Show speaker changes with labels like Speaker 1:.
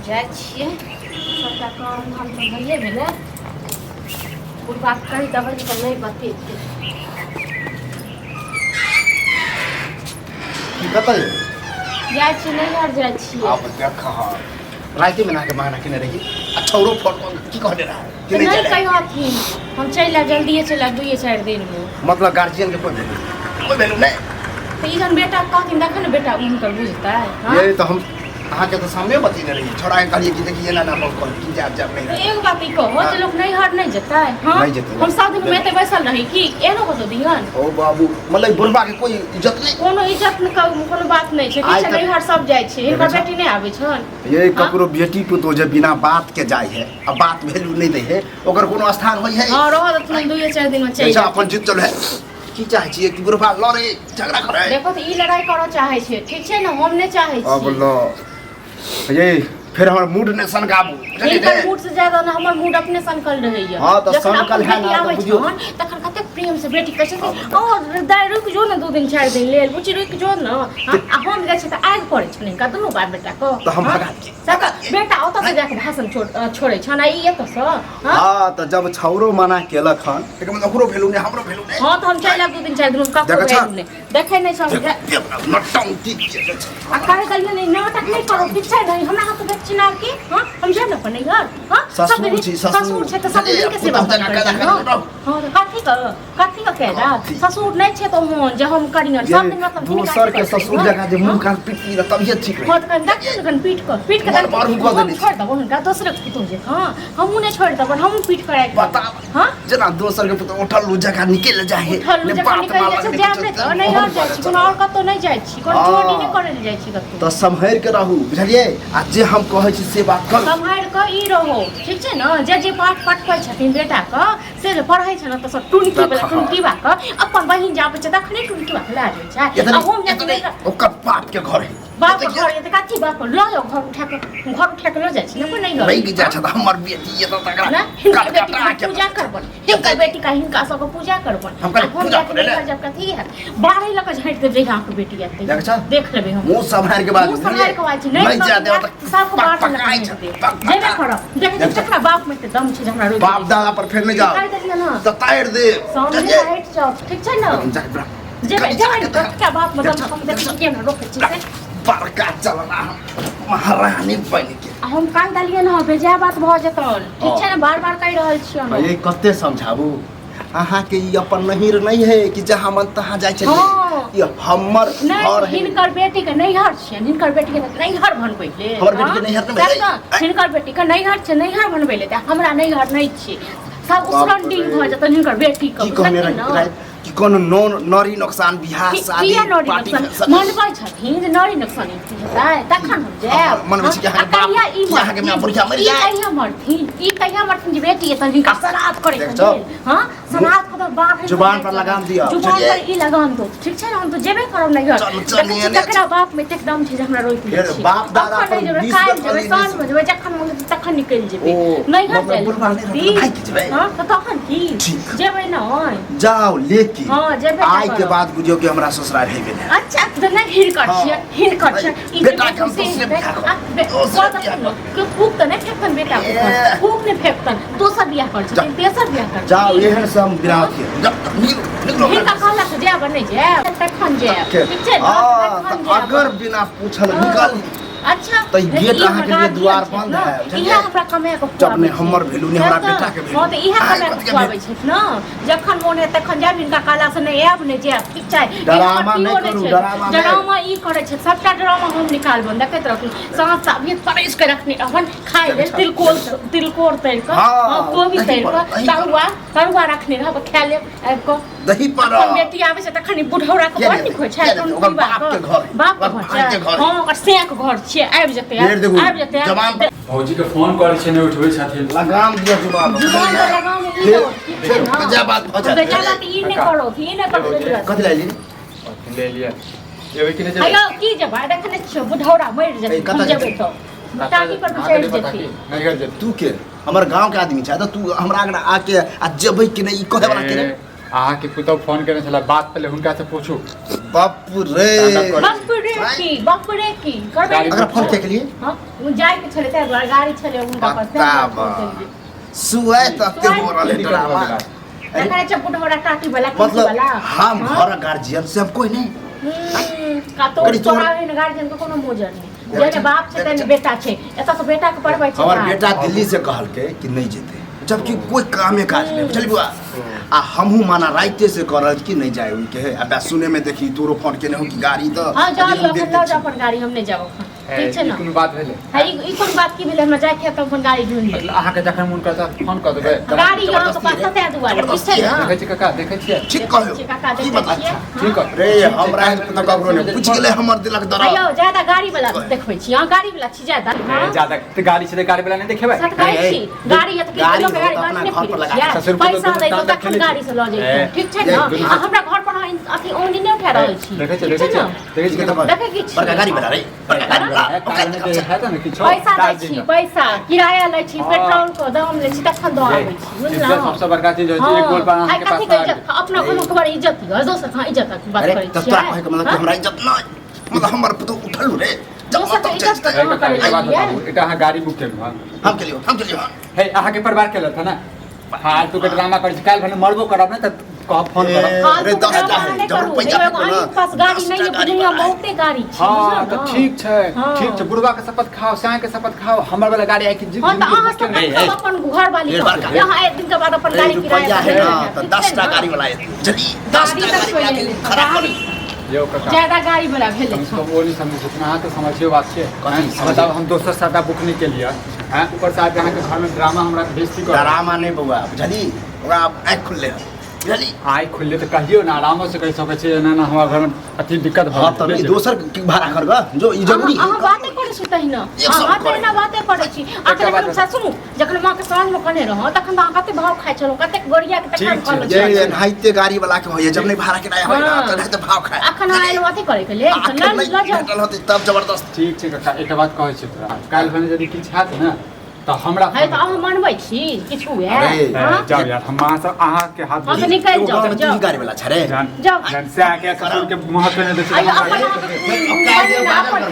Speaker 1: जाए छिए सबटा काम धाम तो भइए गेलै बुढ़बा कही दबल तो नहीं बतेतै
Speaker 2: की कतै
Speaker 1: जाए छी नैहर जाए छी
Speaker 2: आप देख राति में नाके मांगना किने रही छौरो फोन की कहले रहा कि
Speaker 1: नहीं
Speaker 2: चले
Speaker 1: कहियो हथिन हम चल जल्दी चल 2-4 दिन में
Speaker 2: मतलब गार्जियन के कोई वैल्यू नहीं
Speaker 1: तो ई जन बेटा कहथिन देख न बेटा उनकर बुझता है
Speaker 2: ये तो हम अहाँ के तो सामने बतिने रही छोड़ा के कहलिए कि देखिए ना ना कॉल की जा नहीं रही
Speaker 1: एक बात ई कहो जे लोग नैहर नहीं जता है हां
Speaker 2: नहीं जेतै।
Speaker 1: हम सब दिन में एते बैसल रही कि एनो को तो दिहन
Speaker 2: ओ बाबू मतलब बुढ़बा के कोई इज्जत नहीं
Speaker 1: कोनो इज्जत न कोनो बात नहीं छै
Speaker 2: आइ
Speaker 1: कि
Speaker 2: तक-
Speaker 1: नैहर सब जाय छै
Speaker 2: देखै
Speaker 1: इनकर
Speaker 2: छ?
Speaker 1: बेटी नहीं आबै छन
Speaker 2: ये ककरो बेटी को तो जब बिना बात के जाय है अब बात वैल्यू नहीं दे है ओकर कोनो स्थान होई है
Speaker 1: हां रह त 2-4 दिन में चल
Speaker 2: जैसा अपन जित चल है की चाहे छी कि बुढ़बा लड़े झगड़ा करे
Speaker 1: देखो तो ई लड़ाई करो चाहे छै ठीक छै न हम नहीं चाहे
Speaker 2: अब
Speaker 1: छी
Speaker 2: लो ये फिर हमर मूड ने सनगाबू
Speaker 1: इनकर मूड से ज्यादा ना हमर मूड अपने सनकल रहैय
Speaker 2: हाँ, तो सनकल है ना, तो बुझियो।
Speaker 1: तखन कते प्रेम से बेटी कहै छै ओ दाई रुक जो न 2 दिन 4 दिन लेल बुची रुक जो न आ हम जाइ छै त आग पड़ै छै का दुनु बाप बेटा को
Speaker 2: तो हम भगा
Speaker 1: सका बेटा ओत से जाके भाषण छोड़ै छ ना ई एत से
Speaker 2: हां तो जब छौरो मना केलक हन एक मतलब ओकरो वैल्यू नहीं हमरो वैल्यू नहीं
Speaker 1: हां तो हम चल 2 दिन 4 दिन का
Speaker 2: देखै छ?
Speaker 1: देखै नहीं समझ
Speaker 2: नटंकी
Speaker 1: आ काहे कहियो नहीं नाटक नहीं करो पीछे नहीं हमरा हाथ देख चिनार के हां हम जाब न पने घर हां
Speaker 2: ससुर छी, ससुर।
Speaker 1: छै त सब दिन के सेवा हां तो काठी का कहला ससुर नहीं छै तो हम जे हम करियन सब दिन मतलब
Speaker 2: दूसर के ससुर जगह जे मुंह कान पिटी र तबियत ठीक रहे
Speaker 1: हां तो कन पीट के
Speaker 2: मारू को देली
Speaker 1: छोड़ दबो उनका दूसरे के पुतो जे हां हम नहीं छोड़ दबो हम पीट करे
Speaker 2: बता
Speaker 1: हां
Speaker 2: जना दूसर के पुतो उठल जगह निकल जाए
Speaker 1: उठल जखन निकल जाइ छै जाब नहीं तो नहीं हर जाइ छी कोनो और कतो नहीं जाइ छी कोनो चोरी नहीं करे ले जाइ छी कतो
Speaker 2: तो संभर के रहू बुझलिए आ जे हम कहै छी से बात कर
Speaker 1: सम्हार क ई रहो ठीक छै न जे पाठ पढ़ै छथिन बेटा क से जे पढ़ै छै न त सब टुनकी बेला टुनकी बा क अपन बहिन जाबै छै तखने टुनकी बा ला जाइ छै आ हम जाके
Speaker 2: ओकर बाप के घर है
Speaker 1: बाप के घर त कथि बाप ल जाओ घर उठा के ल जाइ छै न कोई नहीं
Speaker 2: रही के जा छ त हमर बेटी ये तो तकरा
Speaker 1: ना हिनकर बेटी का पूजा करबन हिनकर बेटी का हिनका सब पूजा करबन
Speaker 2: हम कहलिए पूजा करे ले।
Speaker 1: जब कथि है बाहर लक झट दे जगह के बेटी आते
Speaker 2: देख छ?
Speaker 1: देख लेबे हम
Speaker 2: मुंह संभाल के बात
Speaker 1: मुंह संभाल के बात छै नहीं
Speaker 2: जा देव
Speaker 1: सब
Speaker 2: पक
Speaker 1: बात
Speaker 2: पकाई छ
Speaker 1: जेबे करो देख जकरा बाप में त दम छै हमरा रोज
Speaker 2: बाप दादा पर फिर नहीं जाओ
Speaker 1: कर देलिए ना
Speaker 2: तो तायर दे
Speaker 1: सामने हाइट जाओ ठीक छै न
Speaker 2: जा
Speaker 1: जेबे का बाप में दम हम देख के न रोके छै
Speaker 2: बड़का चलना महारानी बन के
Speaker 1: हम कान डालिए न बेजा बात भ जेतन ठीक छै न बार-बार कहि रहल छी हम
Speaker 2: ये कते समझाबू अहाँ के ई अपन नहिर नहीं है कि जहाँ मन तहाँ जाय छै
Speaker 1: हाँ।
Speaker 2: ये हमर घर
Speaker 1: नहीं
Speaker 2: है
Speaker 1: हिनकर बेटी के नैहर छै हिनकर बेटी के नैहर बनबै ले
Speaker 2: हमर बेटी के नैहर नहि भेलै।
Speaker 1: हिनकर बेटी के नैहर छै नैहर बनबै ले त हमरा नैहर नहीं छै सब उसरंडी भ जतन हिनकर बेटी के
Speaker 2: की कहने रही कि कोनो नरी नुकसान बियाह शादी
Speaker 1: किया नरी
Speaker 2: पार्टी
Speaker 1: नुकसान मनबै छथिन जे नरी नुकसान हेतै तखन हम जायब
Speaker 2: मनबै छी कि अहाँ के बाप अहाँ के मां बुढ़िया मरि जाए
Speaker 1: ई कहिया मरथिन जे बेटी एतन हिनका श्राद्ध करे
Speaker 2: देख छौ?
Speaker 1: हां श्राद्ध के तो बाप
Speaker 2: जुबान पर लगाम दिया
Speaker 1: जुबान पर ई लगाम दो ठीक छै न हम तो जेबे करब नैहर
Speaker 2: चल
Speaker 1: जकरा बाप में एकदम छै जे हमरा रोकि
Speaker 2: फिर बाप दादा पर 20
Speaker 1: जेबै साँझ में जेबै जखन मन तखन निकलि जेबै नैहर
Speaker 2: मतलब बुढ़बा नहीं रहत, भागि जेबै।
Speaker 1: हां तो तखन की
Speaker 2: ठीक।
Speaker 1: जेबै न
Speaker 2: जाओ लेकिन
Speaker 1: हाँ, जेबे
Speaker 2: आइ के
Speaker 1: करब।
Speaker 2: बाद बुझियो कि हमरा ससुराल है गेलै
Speaker 1: अच्छा तो नहीं हिनकर
Speaker 2: हाँ।
Speaker 1: छियै हिनकर छै ई
Speaker 2: बेटा के हम दोसरे बियाह करब। दोसरे बियाह करब।
Speaker 1: के फूक त नहीं फेंकतन बेटा
Speaker 2: ए।
Speaker 1: फूक नहीं फेंकतन दोसर बियाह कर
Speaker 2: जा।
Speaker 1: छै तेसर बियाह कर
Speaker 2: जाओ एहन से हम विराम किए जब निकलो
Speaker 1: हिनका कहला से जाब नहीं जाब तखन जाब ठीक छै न? तखन जायब।
Speaker 2: अगर बिना पूछल निकल
Speaker 1: अच्छा
Speaker 2: तो ये गेट
Speaker 1: ई
Speaker 2: अहाँ के लिए
Speaker 1: हमरा
Speaker 2: द्वार
Speaker 1: दिया
Speaker 2: बंद
Speaker 1: छै
Speaker 2: है,
Speaker 1: न?
Speaker 2: बुझलियै?
Speaker 1: इहे हमरा कमे के
Speaker 2: जब ने हमर भेलू ने हमरा बेटा के भेलू
Speaker 1: हां तो इहे कमे के खुआबै छै न जखन मोन है तखन जाब हिनका कहला से नहीं आब नहीं जाब ठीक छै
Speaker 2: डरामा नहीं करू, डरामा नहीं।
Speaker 1: डरामा ई करे छै सबटा डरामा हम निकालबन देखैत रहू साँझ से अभी परैस के रखने अपन खाइ ले तिलकोर तैर के
Speaker 2: हाँ,
Speaker 1: हां कोबी
Speaker 2: दही
Speaker 1: तैर
Speaker 2: पर,
Speaker 1: के
Speaker 2: दही
Speaker 1: तरुआ रखने रहब खा लेब आबि के
Speaker 2: दही पर
Speaker 1: अपन बेटी आबै छै तखन बुढ़ौरा के
Speaker 2: किया
Speaker 1: बड़
Speaker 2: देबै?
Speaker 1: नीक होइ छै
Speaker 2: किया देबै? ओकर बाप के घर है।
Speaker 1: बाप के
Speaker 2: ओकर भाई
Speaker 1: घर
Speaker 2: के
Speaker 1: छै
Speaker 2: घर है।
Speaker 1: हां ओकर सेक घर छियै आबि जेतै
Speaker 2: फेर देखू,
Speaker 1: आबि जेतै
Speaker 2: जवान
Speaker 3: भौजी के फोन करे छै नहि उठबै छथिन
Speaker 2: लगाम दिया जुबान
Speaker 1: जुबान पर लगाम ई
Speaker 2: फिर
Speaker 1: लो, ठीक छै न?
Speaker 2: बेजा बात हो जाए
Speaker 1: बेजा बात ई नहि करो ई नहि करो
Speaker 2: कथि लै ली
Speaker 3: ले लिया एबै कि नहि
Speaker 1: हेलो की जेबै देखने छियो बुढ़ौरा मरि जेतै
Speaker 2: कतऽ
Speaker 1: हम जेबै तो टाकी पर चढ़ि जेतै
Speaker 3: नैहर जेतै
Speaker 2: तू के हमर गांव के आदमी छै तो तू हमरा अगर आके आ जेबै कि नहीं ई कहे वाला के नहीं
Speaker 3: अहाँके पुतहु फोन केने छला बात पहिले हुनका से पूछू
Speaker 2: बाप रे
Speaker 1: बाप रे की करबे
Speaker 2: अगर फोन के लिए
Speaker 1: हां उ जाय के छले ते गाड़ी छले उनका पास
Speaker 2: सुए तते हो रहले ड्रामा
Speaker 1: देखा चपुट बड़ा टाटी वाला
Speaker 2: मतलब
Speaker 1: वाला
Speaker 2: हम घर गार्जियन से हम कोई नहीं
Speaker 1: का तो तोरा है गार्जियन को कोनो मोजर नहीं जेने बाप से तेने बेटा छे एता तो बेटा के पढ़बै छे
Speaker 2: हमर बेटा दिल्ली से कहल के कि नहीं जेते जबकि कोई कामे काज नहीं चल बुआ आ हमहू माना राइते से करल कि नहीं जाए उनके अब सुने में देखी तोरो फोन के नहीं हो कि गाड़ी तो
Speaker 1: हां जा लो अपन गाड़ी हम नहीं जाबो ठीक छै ना
Speaker 3: कोनो बात भेले
Speaker 1: है ई कोन बात की भेले हमरा जाय के त अपन गाड़ी ढूंढ ली
Speaker 3: अहाँ के जखन मन करता फोन कर देबै
Speaker 1: गाड़ी यहां के पास तते दुआरे ठीक छै ना
Speaker 3: देखै छी काका देखै छियै
Speaker 2: ठीक कहयो
Speaker 1: काका
Speaker 2: की
Speaker 1: देखै
Speaker 2: बात
Speaker 1: छियै
Speaker 3: ठीक है
Speaker 2: रे हमरा तो ककरो ने पूछ गेले हमर दिलक दरा
Speaker 1: अयो ज्यादा गाड़ी वाला देखबै छी हां गाड़ी वाला छी ज्यादा हां
Speaker 3: ज्यादा त गाड़ी से गाड़ी वाला नहीं देखेबै
Speaker 1: सत कहै छी गाड़ी या त किलो के गाड़ी बात नहीं फिर पैसा दे तो तखन गाड़ी से ल जाई ठीक छै ना हमरा घर पर अथी ओनी नहीं उठा रहल छी
Speaker 3: देखै छी
Speaker 1: देखै की
Speaker 2: बड़का गाड़ी वाला रे बड़का गाड़ी वाला
Speaker 3: है त न किछो
Speaker 1: पैसा दै छी पैसा किराया लै छी पेट्रोल को दाम लै छी तखन दऽ आबै छी बुझलौ
Speaker 3: सबसे बड़का चीज होय छै एक गोल पर अहाँ के पास
Speaker 1: अपना घर में बड़ी इज्जत है दोसर का इज्जत की बात करै छी
Speaker 2: तोरा कहे के मतलब हमरा इज्जत नहीं मतलब हमर पुतो उठल रे
Speaker 1: दोसर का इज्जत
Speaker 3: एटा अहाँ गाड़ी बुक केलु
Speaker 2: हम के लिए
Speaker 3: हे अहाँ के परिवार केलत है ना फालतू के ड्रामा कर काल भने मरबो करब ना त कह फोन करब
Speaker 2: अरे 10 चाहे जब पैसा
Speaker 1: पास गाड़ी नहीं है दुनिया बहुते गाड़ी छै
Speaker 3: हां त ठीक छै बुढ़वा के शपथ खाओ साय के शपथ खाओ हमर वाला गाड़ी है कि
Speaker 1: हां त अहाँ सब अपन घर वाली यहां एक दिन के बाद अपन गाड़ी किराया
Speaker 2: है ना तो 10 टा गाड़ी वाला है जल्दी 10 टा गाड़ी खराब
Speaker 3: यो काका
Speaker 1: ज्यादा गाड़ी वाला भेले
Speaker 3: तो वो नहीं समझ सकना हां तो समझियो बात छै बताओ हम दोसर सादा बुक नहीं के लिए हैं ऊपर से आप यहां के घर में ड्रामा हमरा बेइज्जती कर
Speaker 2: ड्रामा नहीं बउआ बुझली ओकरा आँख खुलले बुझली
Speaker 3: आइ खुलले तो कहियो ना आराम से कह सकै छै ना हमरा घर में अति दिक्कत भ
Speaker 2: हां त दोसर की भाड़ा कर ग जो ई जरूरी है
Speaker 1: अहाँ बातें करै छी तहिना अहाँ तहिना बातें करै छी अखन सुनू जखन मां के साँझ में कने रह तखन अहाँ कते भाव खाइ छलौ कते गोड़िया के तखन कहलौ
Speaker 2: ये नाइते गाड़ी वाला के होय जब नहीं भाड़ा किराया होय ना त रहते भाव खाए
Speaker 1: अखन आइल बातें करे के ले ल जाओ
Speaker 2: होते तब जबरदस्त
Speaker 3: ठीक छै काका एकटा बात कहै छी तोरा काल भने यदि किछ हैत ना तो हमरा
Speaker 1: है त अहाँ मानबै छी किछु है
Speaker 3: जाओ यार हम अहाँ के हाथ
Speaker 1: में निकल जाओ
Speaker 2: गाड़ी वाला छरे
Speaker 1: जाओ
Speaker 3: से आके कसूर के मुंह पे नहीं दे
Speaker 1: अपन